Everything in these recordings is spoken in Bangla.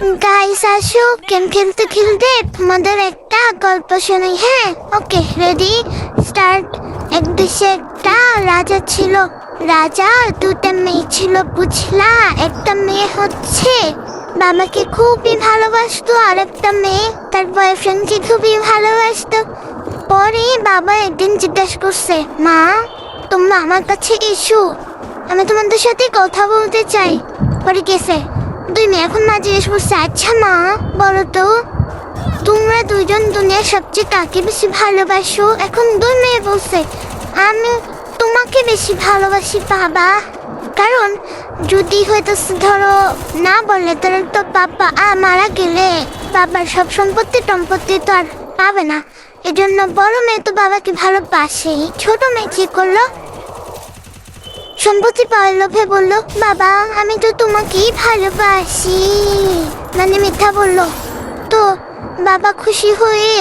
গাইস আসো, গেম খেলতে খেলতে তোমাদের একটা গল্প শুনি। হ্যাঁ, ওকে, রেডি, স্টার্ট। এক দেশে একটা রাজা ছিল। রাজার দুটা মেয়ে ছিল, বুঝলা? একটা মেয়ে হচ্ছে বাবাকে খুবই ভালোবাসতো, আর একটা মেয়ে তার বয়ফ্রেন্ডকে খুবই ভালোবাসতো। পরে বাবা একদিন জিজ্ঞাসা করছে, মা তোমরা আমার কাছে এসো, আমি তোমাদের সাথে কথা বলতে চাই। পরে গেছে, দুই মেয়ে এখন মা জিজ্ঞেস করছে, আচ্ছা মা বলো তো, তোমরা দুইজন দুনিয়ার সবচেয়ে কাকে বেশি ভালোবাসো? এখন দুই মেয়ে বলছে, আমি তোমাকে বেশি ভালোবাসি বাবা। কারণ যদি হয়তো ধরো না বললে তাহলে তো বাবা মারা গেলে বাবার সব সম্পত্তি তো আর পাবে না। এজন্য বড় মেয়ে তো বাবাকে ভালোবাসেই। ছোট মেয়ে কি করলো? সম্পত্তি পাওয়ার লোভে বললো, বাবা আমি তো তোমাকেই ভালোবাসি, মানে মিথ্যা বললো। তো বাবা খুশি হয়ে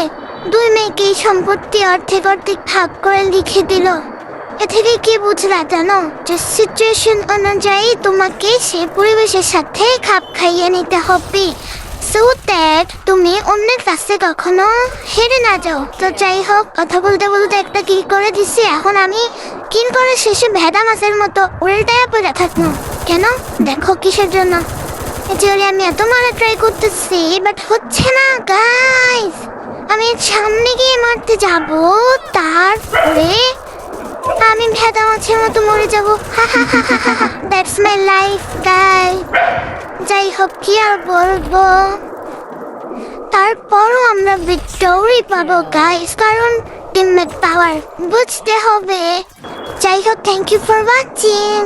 দুই মেয়েকেই সম্পত্তি অর্ধেক অর্ধেক ভাগ করে লিখে দিল। এ থেকে কি বুঝলা জানো? যে সিচুয়েশন অনুযায়ী তোমাকে সেই পরিবেশের সাথে খাপ খাইয়ে নিতে হবে, সো দ্যাট তুমি অন্যের কাছে কখনো হেরে না যাও। তো যাই হোক, কথা বলতে বলতে একটা কি করে দিছি, এখন আমি কিল করে শেষে ভেদা মাছের মতো উল্টায়া পড়ে থাকবো। কেন? দেখো কিসের জন্য। এজন্য আমি এত মারা ট্রাই করতেছি, বাট হচ্ছে না গাইস। আমি সামনে গিয়ে মারতে যাব, তারপরে আমি ভেদা মাছের মতো মরে যাবো। That's my life guys. যাই হোক, কি আর বলবো, তারপরও আমরা ভিক্টোরি পাবো গাইস, কারণ টিমমেট পাওয়ার বুঝতে হবে। যাই হোক, থ্যাংক ইউ ফর ওয়াচিং।